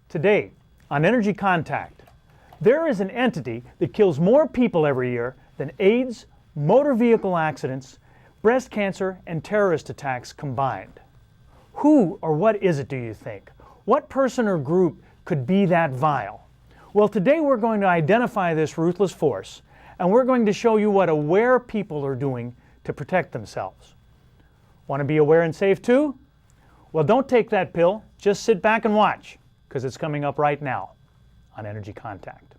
Today, on Energy Contact, there is an entity that kills more people every year than AIDS, motor vehicle accidents, breast cancer, and terrorist attacks combined. Who or what is it, do you think? What person or group could be that vile? Well, today we're going to identify this ruthless force, and we're going to show you what aware people are doing to protect themselves. Want to be aware and safe too? Well, don't take that pill. Just sit back and watch, because it's coming up right now on Energy Contact.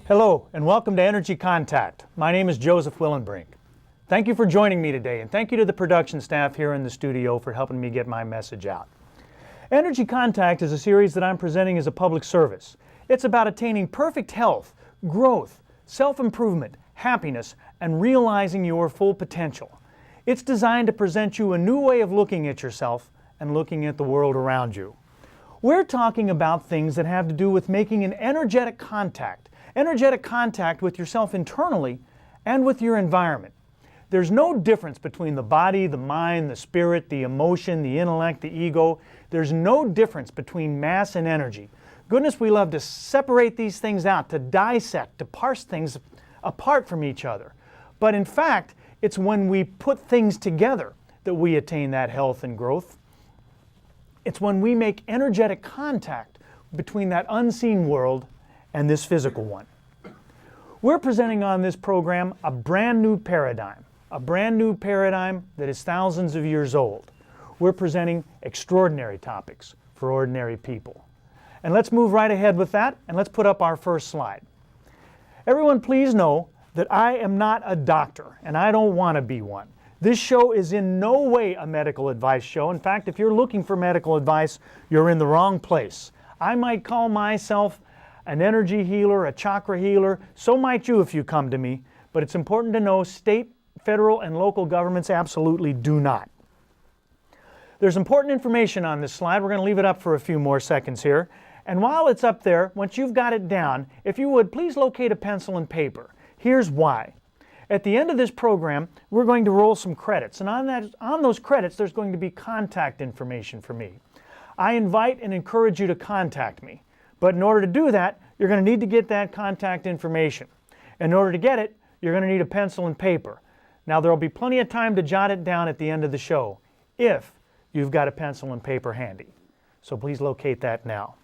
Hello and welcome to Energy Contact. My name is Joseph Willenbrink. Thank you for joining me today, and thank you to the production staff here in the studio for helping me get my message out. Energy Contact is a series that I'm presenting as a public service. It's about attaining perfect health, growth, self-improvement, happiness, and realizing your full potential. It's designed to present you a new way of looking at yourself and looking at the world around you. We're talking about things that have to do with making an energetic contact with yourself internally and with your environment. There's no difference between the body, the mind, the spirit, the emotion, the intellect, the ego. There's no difference between mass and energy. Goodness, we love to separate these things out, to dissect, to parse things apart from each other. But in fact, it's when we put things together that we attain that health and growth. It's when we make energetic contact between that unseen world and this physical one. We're presenting on this program a brand new paradigm that is thousands of years old. We're presenting extraordinary topics for ordinary people. And let's move right ahead with that, and let's put up our first slide. Everyone, please know that I am not a doctor, and I don't want to be one. This show is in no way a medical advice show. In fact, if you're looking for medical advice, you're in the wrong place. I might call myself an energy healer, a chakra healer. So might you if you come to me. But it's important to know state, federal, and local governments absolutely do not. There's important information on this slide. We're going to leave it up for a few more seconds here. And while it's up there, once you've got it down, if you would, please locate a pencil and paper. Here's why. At the end of this program, we're going to roll some credits. And on those credits, there's going to be contact information for me. I invite and encourage you to contact me. But in order to do that, you're going to need to get that contact information. In order to get it, you're going to need a pencil and paper. Now, there will be plenty of time to jot it down at the end of the show, if you've got a pencil and paper handy. So please locate that now.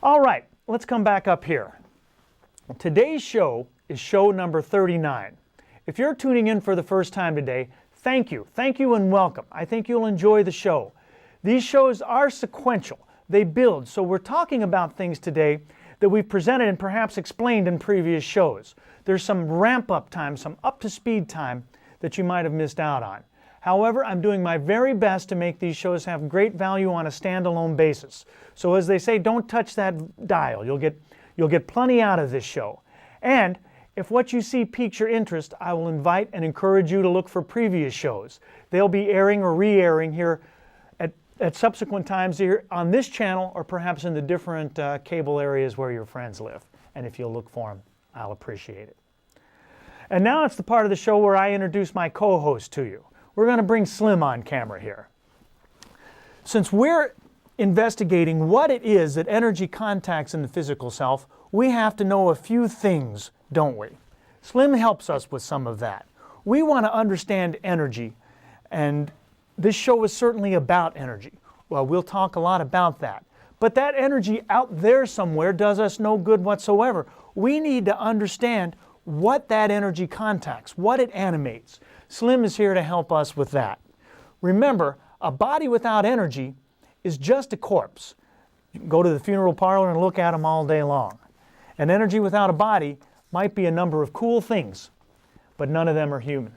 All right, let's come back up here. Today's show is show number 39. If you're tuning in for the first time today, thank you and welcome. I think you'll enjoy the show. These shows are sequential. They build, so we're talking about things today that we've presented and perhaps explained in previous shows. There's some ramp-up time, some up-to-speed time that you might have missed out on. However, I'm doing my very best to make these shows have great value on a standalone basis. So as they say, don't touch that dial. You'll get plenty out of this show. And if what you see piques your interest, I will invite and encourage you to look for previous shows. They'll be airing or re-airing here at subsequent times here on this channel, or perhaps in the different cable areas where your friends live. And if you'll look for them, I'll appreciate it. And now it's the part of the show where I introduce my co-host to you. We're going to bring Slim on camera here. Since we're investigating what it is that energy contacts in the physical self, we have to know a few things, don't we? Slim helps us with some of that. We want to understand energy, and this show is certainly about energy. Well, we'll talk a lot about that. But that energy out there somewhere does us no good whatsoever. We need to understand what that energy contacts, what it animates. Slim is here to help us with that. Remember, a body without energy is just a corpse. You can go to the funeral parlor and look at them all day long. And energy without a body might be a number of cool things, but none of them are human.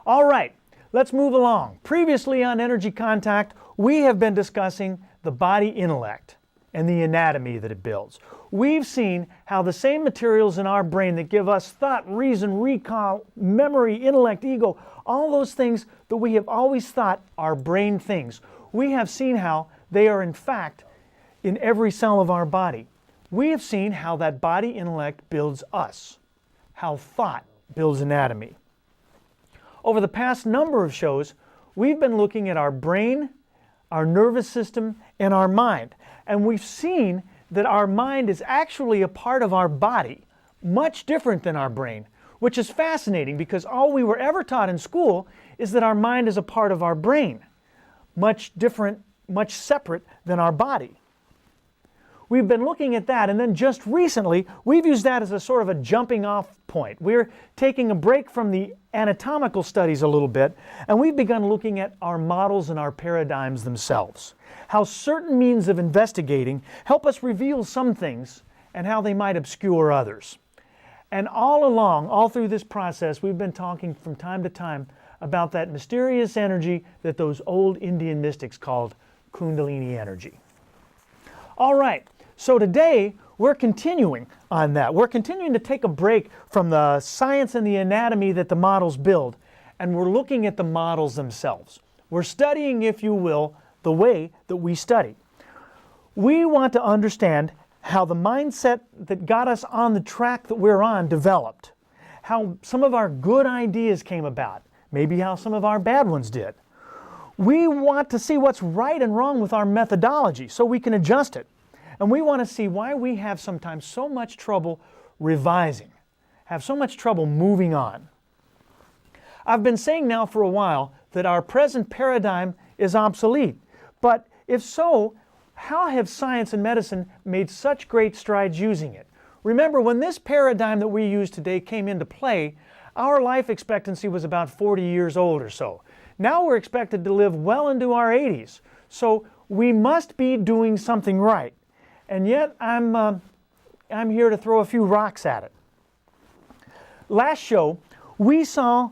All right, Let's move along. Previously on Energy Contact, we have been discussing the body intellect and the anatomy that it builds. We've seen how the same materials in our brain that give us thought, reason, recall, memory, intellect, ego, all those things that we have always thought are brain things, we have seen how they are in fact in every cell of our body. We have seen how that body intellect builds us, how thought builds anatomy. Over the past number of shows, we've been looking at our brain, our nervous system, and our mind. And we've seen that our mind is actually a part of our body, much different than our brain, which is fascinating because all we were ever taught in school is that our mind is a part of our brain, much different, much separate than our body. We've been looking at that, and then just recently, we've used that as a sort of a jumping off point. We're taking a break from the anatomical studies a little bit, and we've begun looking at our models and our paradigms themselves. How certain means of investigating help us reveal some things, and how they might obscure others. And all along, all through this process, we've been talking from time to time about that mysterious energy that those old Indian mystics called Kundalini energy. All right. So today, we're continuing on that. We're continuing to take a break from the science and the anatomy that the models build, and we're looking at the models themselves. We're studying, if you will, the way that we study. We want to understand how the mindset that got us on the track that we're on developed, how some of our good ideas came about, maybe how some of our bad ones did. We want to see what's right and wrong with our methodology so we can adjust it. And we want to see why we have sometimes so much trouble revising, have so much trouble moving on. I've been saying now for a while that our present paradigm is obsolete. But if so, how have science and medicine made such great strides using it? Remember, when this paradigm that we use today came into play, our life expectancy was about 40 years old or so. Now we're expected to live well into our 80s. So we must be doing something right. And yet, I'm here to throw a few rocks at it. Last show, we saw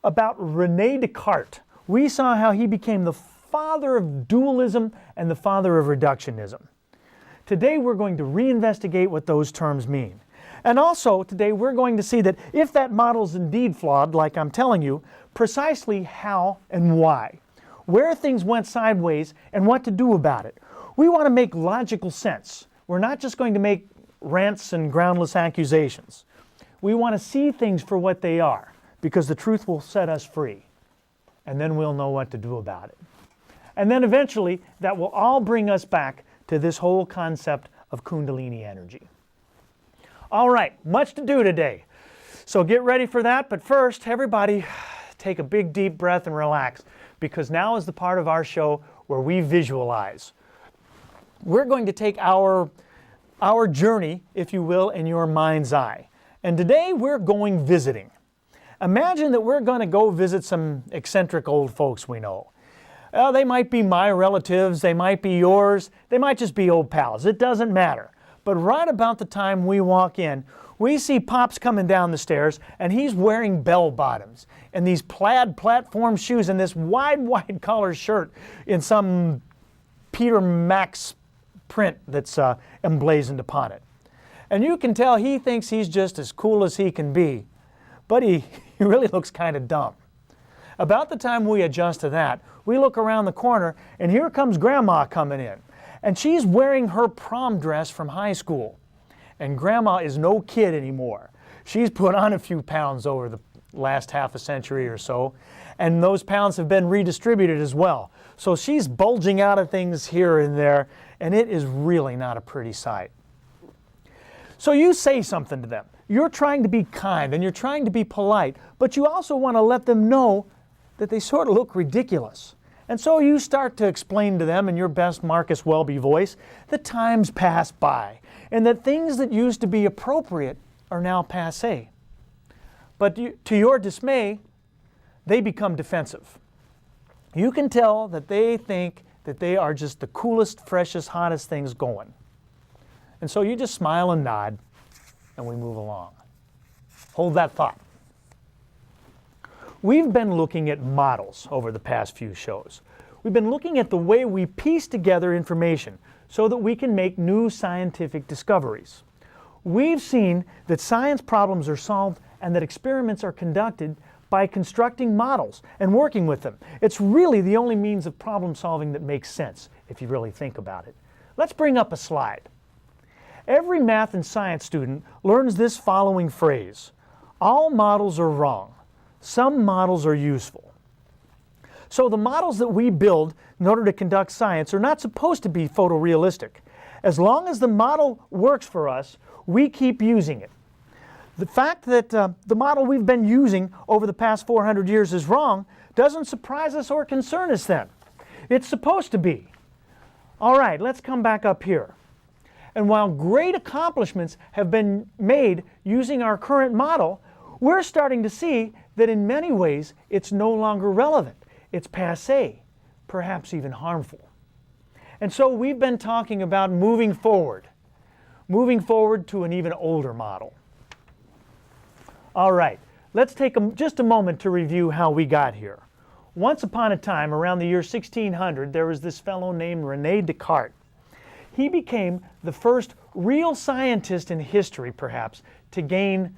about René Descartes. We saw how he became the father of dualism and the father of reductionism. Today, we're going to reinvestigate what those terms mean. And also, today, we're going to see that if that model is indeed flawed, like I'm telling you, precisely how and why, where things went sideways, and what to do about it. We want to make logical sense. We're not just going to make rants and groundless accusations. We want to see things for what they are, because the truth will set us free. And then we'll know what to do about it. And then eventually, that will all bring us back to this whole concept of Kundalini energy. All right, much to do today. So get ready for that. But first, everybody, take a big deep breath and relax, because now is the part of our show where we visualize. We're going to take our journey, if you will, in your mind's eye. And today we're going visiting. Imagine that we're going to go visit some eccentric old folks we know. They might be my relatives, they might be yours, they might just be old pals. It doesn't matter. But right about the time we walk in, we see Pops coming down the stairs, and he's wearing bell bottoms and these plaid platform shoes and this wide collar shirt in some Peter Max print that's emblazoned upon it. And you can tell he thinks he's just as cool as he can be, but he really looks kind of dumb. About the time we adjust to that, we look around the corner, and here comes Grandma coming in. And she's wearing her prom dress from high school. And Grandma is no kid anymore. She's put on a few pounds over the last half a century or so, and those pounds have been redistributed as well. So she's bulging out of things here and there, and it is really not a pretty sight. So you say something to them. You're trying to be kind and you're trying to be polite, but you also want to let them know that they sort of look ridiculous. And so you start to explain to them in your best Marcus Welby voice that times pass by and that things that used to be appropriate are now passé. But to your dismay, they become defensive. You can tell that they think that they are just the coolest, freshest, hottest things going. And so you just smile and nod, and we move along. Hold that thought. We've been looking at models over the past few shows. We've been looking at the way we piece together information so that we can make new scientific discoveries. We've seen that science problems are solved and that experiments are conducted by constructing models and working with them. It's really the only means of problem solving that makes sense, if you really think about it. Let's bring up a slide. Every math and science student learns this following phrase: all models are wrong. Some models are useful. So the models that we build in order to conduct science are not supposed to be photorealistic. As long as the model works for us, we keep using it. The fact that the model we've been using over the past 400 years is wrong doesn't surprise us or concern us then. It's supposed to be. All right, let's come back up here. And while great accomplishments have been made using our current model, we're starting to see that in many ways it's no longer relevant. It's passé, perhaps even harmful. And so we've been talking about moving forward to an even older model. All right, let's take just a moment to review how we got here. Once upon a time, around the year 1600, there was this fellow named René Descartes. He became the first real scientist in history, perhaps, to gain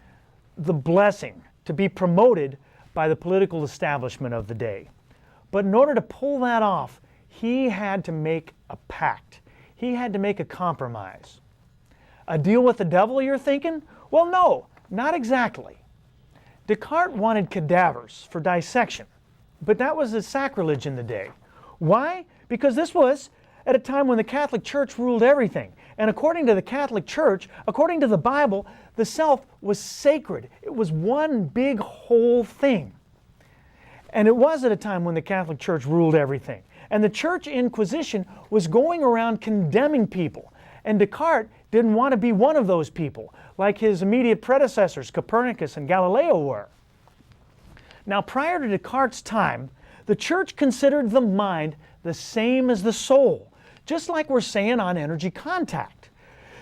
the blessing, to be promoted by the political establishment of the day. But in order to pull that off, he had to make a pact. He had to make a compromise. A deal with the devil, you're thinking? Well, no, not exactly. Descartes wanted cadavers for dissection, but that was a sacrilege in the day. Why? Because this was at a time when the Catholic Church ruled everything. And according to the Catholic Church, according to the Bible, the self was sacred. It was one big whole thing. And it was at a time when the Catholic Church ruled everything. And the Church Inquisition was going around condemning people. And Descartes didn't want to be one of those people, like his immediate predecessors, Copernicus and Galileo were. Now, prior to Descartes' time, the Church considered the mind the same as the soul, just like we're saying on energy contact.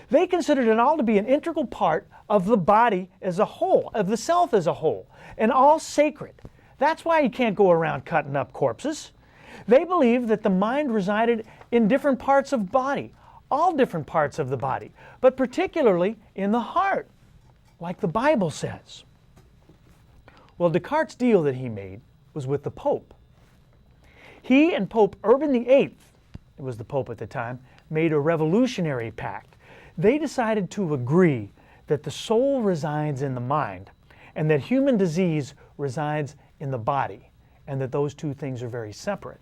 They considered it all to be an integral part of the body as a whole, of the self as a whole, and all sacred. That's why you can't go around cutting up corpses. They believed that the mind resided in different parts of body, all different parts of the body, but particularly in the heart, like the Bible says. Well, Descartes' deal that he made was with the Pope. He and Pope Urban VIII, it was the Pope at the time, made a revolutionary pact. They decided to agree that the soul resides in the mind and that human disease resides in the body, and that those two things are very separate.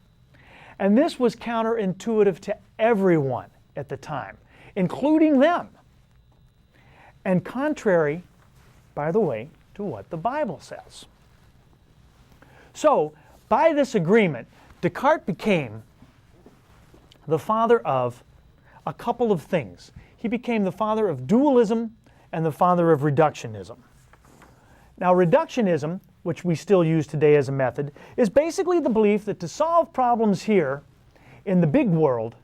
And this was counterintuitive to everyone at the time, including them, and contrary, by the way, to what the Bible says. So, by this agreement, Descartes became the father of a couple of things. He became the father of dualism and the father of reductionism. Now, reductionism, which we still use today as a method, is basically the belief that to solve problems here in the big world,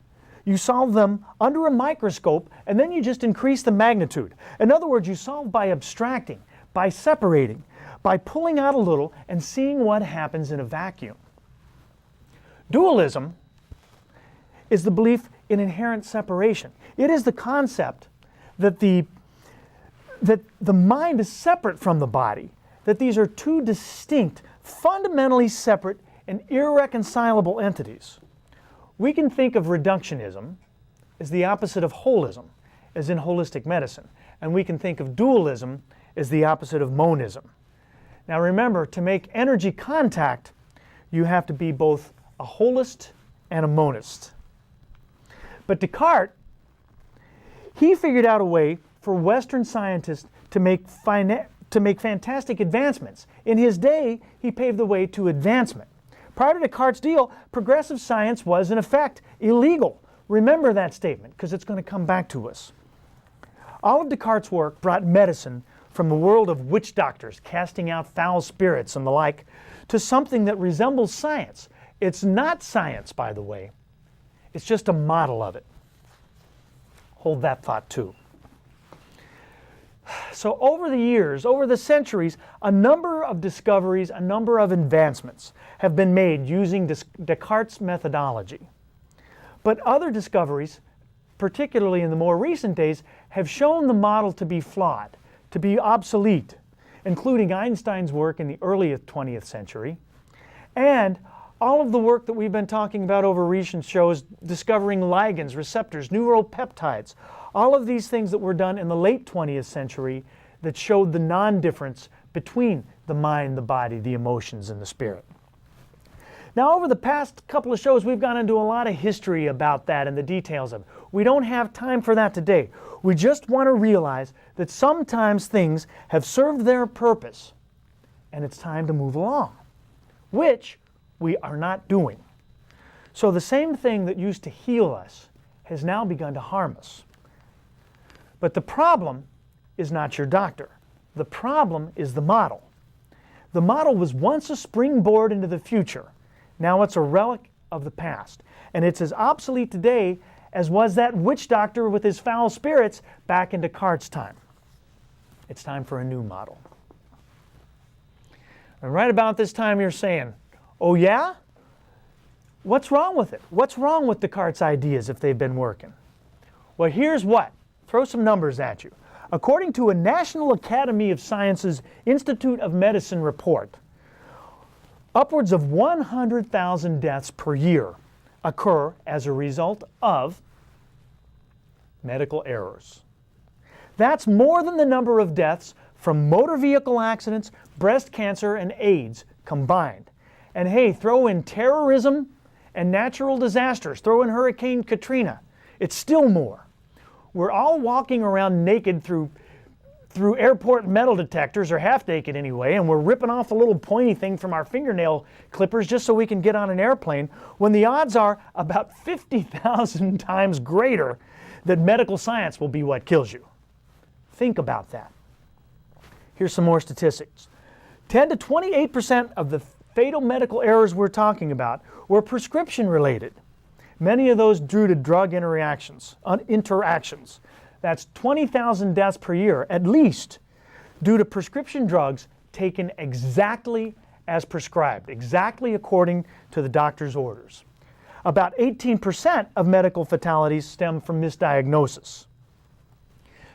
you solve them under a microscope and then you just increase the magnitude. In other words, you solve by abstracting, by separating, by pulling out a little and seeing what happens in a vacuum. Dualism is the belief in inherent separation. It is the concept that the mind is separate from the body, that these are two distinct, fundamentally separate and irreconcilable entities. We can think of reductionism as the opposite of holism, as in holistic medicine, and we can think of dualism as the opposite of monism. Now remember, to make energy contact, you have to be both a holist and a monist. But Descartes, he figured out a way for Western scientists to make fantastic advancements. In his day, he paved the way to advancement. Prior to Descartes' deal, progressive science was, in effect, illegal. Remember that statement, because it's going to come back to us. All of Descartes' work brought medicine from the world of witch doctors, casting out foul spirits and the like, to something that resembles science. It's not science, by the way. It's just a model of it. Hold that thought, too. So over the years, over the centuries, a number of discoveries, a number of advancements have been made using Descartes' methodology. But other discoveries, particularly in the more recent days, have shown the model to be flawed, to be obsolete, including Einstein's work in the early 20th century, and all of the work that we've been talking about over recent shows, discovering ligands, receptors, neuropeptides, all of these things that were done in the late 20th century that showed the non-difference between the mind, the body, the emotions, and the spirit. Now, over the past couple of shows, we've gone into a lot of history about that and the details of it. We don't have time for that today. We just want to realize that sometimes things have served their purpose, and it's time to move along, which we are not doing. So the same thing that used to heal us has now begun to harm us. But the problem is not your doctor. The problem is the model. The model was once a springboard into the future. Now it's a relic of the past. And it's as obsolete today as was that witch doctor with his foul spirits back in Descartes' time. It's time for a new model. And right about this time you're saying, oh yeah? What's wrong with it? What's wrong with Descartes' ideas if they've been working? Well, here's what. Throw some numbers at you. According to a National Academy of Sciences Institute of Medicine report, upwards of 100,000 deaths per year occur as a result of medical errors. That's more than the number of deaths from motor vehicle accidents, breast cancer, and AIDS combined. And hey, throw in terrorism and natural disasters. Throw in Hurricane Katrina. It's still more. We're all walking around naked through airport metal detectors, or half naked anyway, and we're ripping off a little pointy thing from our fingernail clippers just so we can get on an airplane, when the odds are about 50,000 times greater that medical science will be what kills you. Think about that. Here's some more statistics. 10 to 28% of the fatal medical errors we're talking about were prescription related. Many of those due to drug interactions. That's 20,000 deaths per year, at least, due to prescription drugs taken exactly as prescribed, exactly according to the doctor's orders. About 18% of medical fatalities stem from misdiagnosis.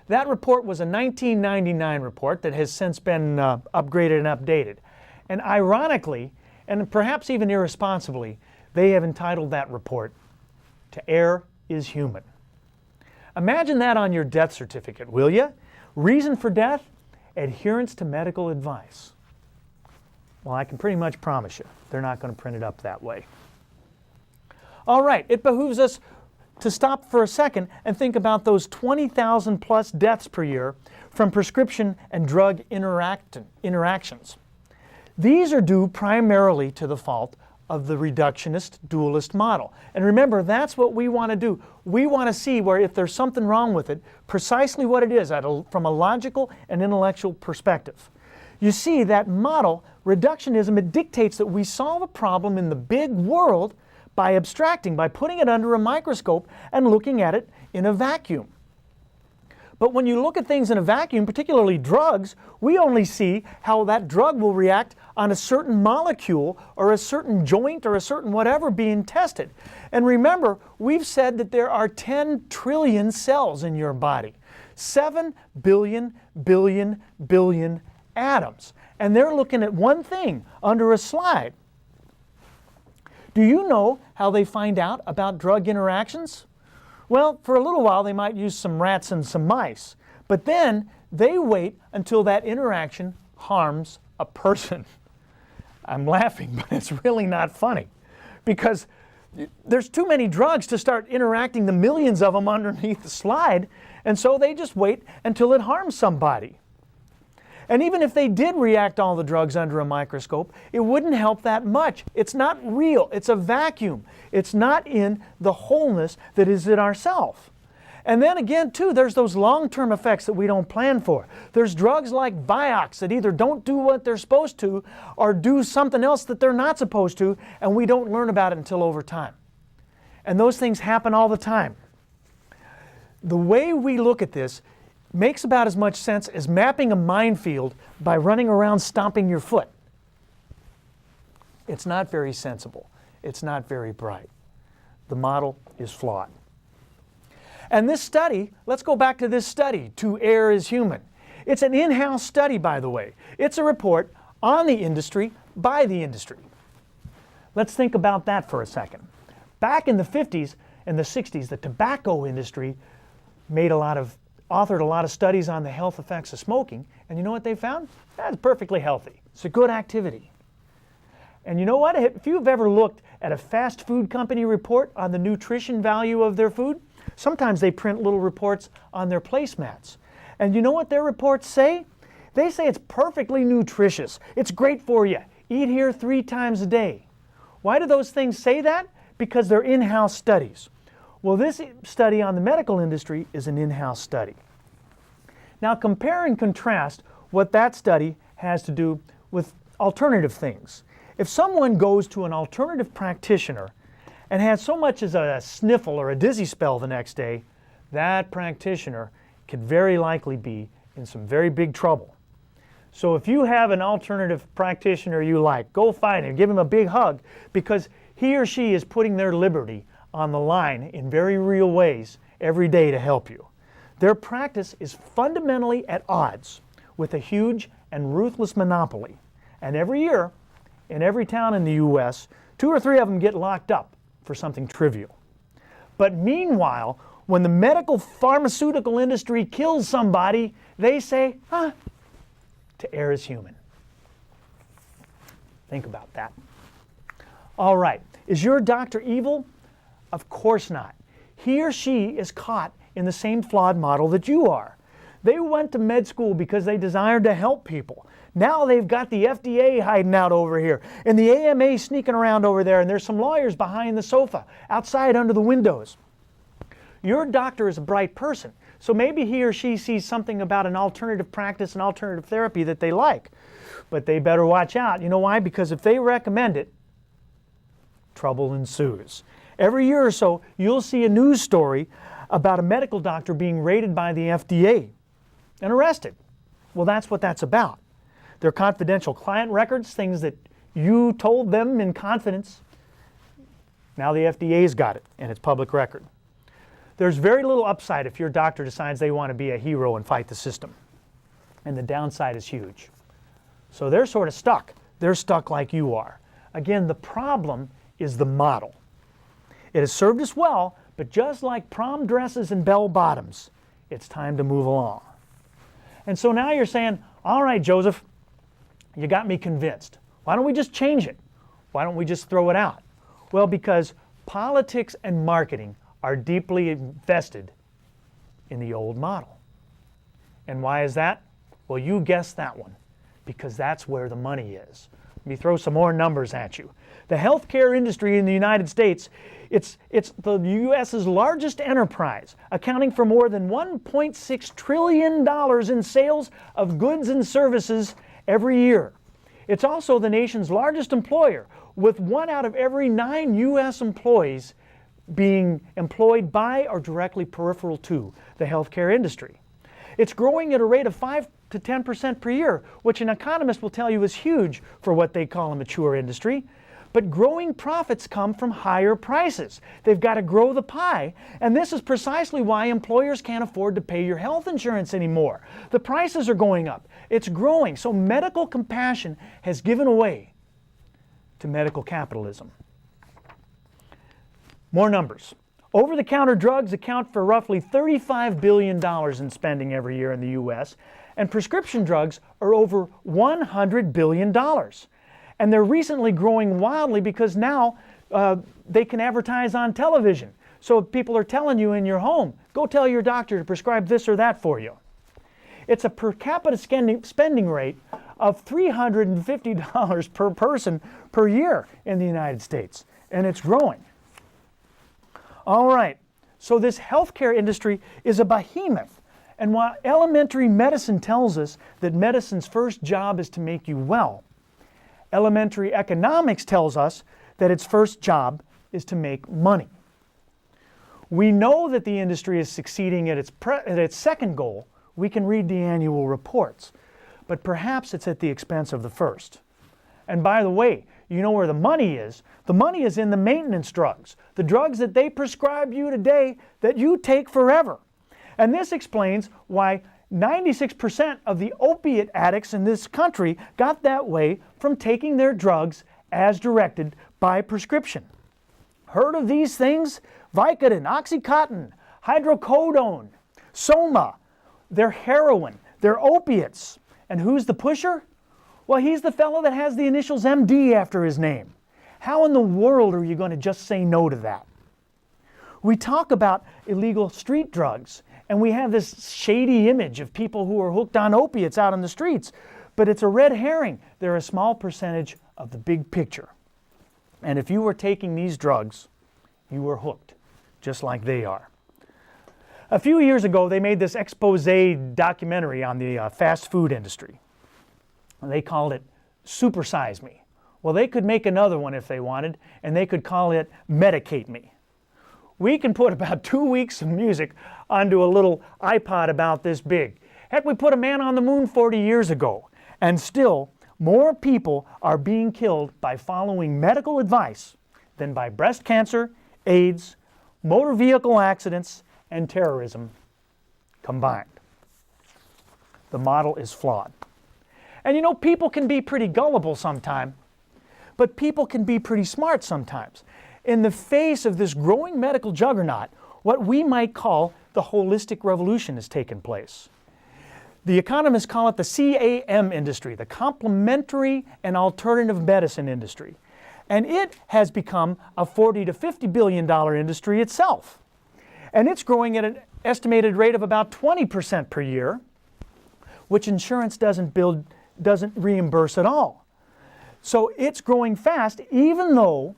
That report was a 1999 report that has since been upgraded and updated. And ironically, and perhaps even irresponsibly, they have entitled that report, "To Err is Human." Imagine that on your death certificate, will you? Reason for death? Adherence to medical advice. Well, I can pretty much promise you, they're not going to print it up that way. All right, it behooves us to stop for a second and think about those 20,000 plus deaths per year from prescription and drug interactions. These are due primarily to the fault of the reductionist dualist model. And remember, that's what we want to do. We want to see where, if there's something wrong with it, precisely what it is from a logical and intellectual perspective. You see, that model, reductionism, it dictates that we solve a problem in the big world by abstracting, by putting it under a microscope and looking at it in a vacuum. But when you look at things in a vacuum, particularly drugs, we only see how that drug will react on a certain molecule or a certain joint or a certain whatever being tested. And remember, we've said that there are 10 trillion cells in your body, 7 billion atoms. And they're looking at one thing under a slide. Do you know how they find out about drug interactions? Well, for a little while they might use some rats and some mice, but then they wait until that interaction harms a person. I'm laughing, but it's really not funny, because there's too many drugs to start interacting, the millions of them underneath the slide, and so they just wait until it harms somebody. And even if they did react all the drugs under a microscope, it wouldn't help that much. It's not real. It's a vacuum. It's not in the wholeness that is in ourself. And then again, too, there's those long-term effects that we don't plan for. There's drugs like Vioxx that either don't do what they're supposed to or do something else that they're not supposed to, and we don't learn about it until over time. And those things happen all the time. The way we look at this, makes about as much sense as mapping a minefield by running around stomping your foot. It's not very sensible. It's not very bright. The model is flawed. And this study, let's go back to this study, To Err is Human. It's an in-house study, by the way. It's a report on the industry by the industry. Let's think about that for a second. Back in the 50s and the 60s, the tobacco industry authored a lot of studies on the health effects of smoking, and you know what they found? That's perfectly healthy. It's a good activity. And you know what? If you've ever looked at a fast food company report on the nutrition value of their food, sometimes they print little reports on their placemats. And you know what their reports say? They say it's perfectly nutritious. It's great for you. Eat here 3 times a day. Why do those things say that? Because they're in-house studies. Well, this study on the medical industry is an in-house study. Now compare and contrast what that study has to do with alternative things. If someone goes to an alternative practitioner and has so much as a sniffle or a dizzy spell the next day, that practitioner could very likely be in some very big trouble. So if you have an alternative practitioner you like, go find him, give him a big hug, because he or she is putting their liberty on the line in very real ways every day to help you. Their practice is fundamentally at odds with a huge and ruthless monopoly. And every year, in every town in the U.S., 2 or 3 of them get locked up for something trivial. But meanwhile, when the medical pharmaceutical industry kills somebody, they say, to err is human. Think about that. All right, is your doctor evil? Of course not. He or she is caught in the same flawed model that you are. They went to med school because they desired to help people. Now they've got the FDA hiding out over here, and the AMA sneaking around over there, and there's some lawyers behind the sofa, outside under the windows. Your doctor is a bright person, so maybe he or she sees something about an alternative practice and alternative therapy that they like. But they better watch out. You know why? Because if they recommend it, trouble ensues. Every year or so, you'll see a news story about a medical doctor being raided by the FDA and arrested. Well, that's what that's about. They're confidential client records, things that you told them in confidence. Now the FDA's got it, and it's public record. There's very little upside if your doctor decides they want to be a hero and fight the system. And the downside is huge. So they're sort of stuck. They're stuck like you are. Again, the problem is the model. It has served us well, but just like prom dresses and bell bottoms, it's time to move along. And so now you're saying, all right, Joseph, you got me convinced. Why don't we just change it? Why don't we just throw it out? Well, because politics and marketing are deeply invested in the old model. And why is that? Well, you guessed that one, because that's where the money is. Let me throw some more numbers at you. The healthcare industry in the United States, it's the U.S.'s largest enterprise, accounting for more than $1.6 trillion in sales of goods and services every year. It's also the nation's largest employer, with 1 out of every 9 U.S. employees being employed by or directly peripheral to the healthcare industry. It's growing at a rate of 5 to 10% per year, which an economist will tell you is huge for what they call a mature industry. But growing profits come from higher prices. They've got to grow the pie, and this is precisely why employers can't afford to pay your health insurance anymore. The prices are going up. It's growing, so medical compassion has given way to medical capitalism. More numbers. Over-the-counter drugs account for roughly $35 billion in spending every year in the U.S., and prescription drugs are over $100 billion. And they're recently growing wildly because now they can advertise on television. So people are telling you in your home, go tell your doctor to prescribe this or that for you. It's a per capita spending rate of $350 per person per year in the United States, and it's growing. All right, so this healthcare industry is a behemoth. And while elementary medicine tells us that medicine's first job is to make you well, elementary economics tells us that its first job is to make money. We know that the industry is succeeding at its second goal, we can read the annual reports, but perhaps it's at the expense of the first. And by the way, you know where the money is? The money is in the maintenance drugs, the drugs that they prescribe you today that you take forever. And this explains why 96% of the opiate addicts in this country got that way from taking their drugs as directed by prescription. Heard of these things? Vicodin, Oxycontin, hydrocodone, Soma. They're heroin, they're opiates. And who's the pusher? Well, he's the fellow that has the initials MD after his name. How in the world are you going to just say no to that? We talk about illegal street drugs, and we have this shady image of people who are hooked on opiates out on the streets, but it's a red herring. They're a small percentage of the big picture. And if you were taking these drugs, you were hooked, just like they are. A few years ago, they made this expose documentary on the fast food industry. They called it Super Size Me. Well, they could make another one if they wanted, and they could call it Medicate Me. We can put about 2 weeks of music onto a little iPod about this big. Heck, we put a man on the moon 40 years ago, and still more people are being killed by following medical advice than by breast cancer, AIDS, motor vehicle accidents, and terrorism combined. The model is flawed. And you know, people can be pretty gullible sometimes, but people can be pretty smart sometimes. In the face of this growing medical juggernaut, what we might call the holistic revolution has taken place. The economists call it the CAM industry, the complementary and alternative medicine industry. And it has become a $40 to $50 billion industry itself. And it's growing at an estimated rate of about 20% per year, which insurance doesn't reimburse at all. So it's growing fast, even though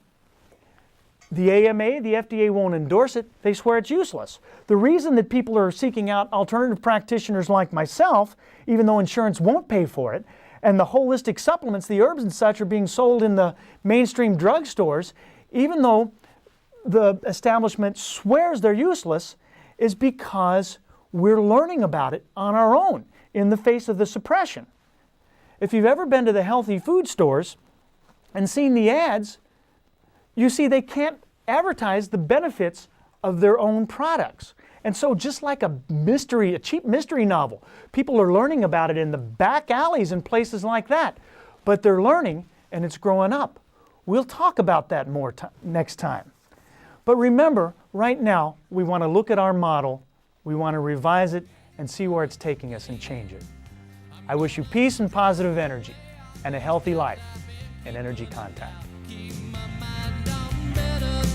the AMA, the FDA won't endorse it. They swear it's useless. The reason that people are seeking out alternative practitioners like myself, even though insurance won't pay for it, and the holistic supplements, the herbs and such, are being sold in the mainstream drugstores, even though the establishment swears they're useless, is because we're learning about it on our own in the face of the suppression. If you've ever been to the healthy food stores and seen the ads, you see they can't advertise the benefits of their own products. And so just like a cheap mystery novel, people are learning about it in the back alleys and places like that. But they're learning and it's growing up. We'll talk about that more next time. But remember, right now, we want to look at our model, we want to revise it and see where it's taking us and change it. I wish you peace and positive energy and a healthy life in Energy Contact. Keep my mind on better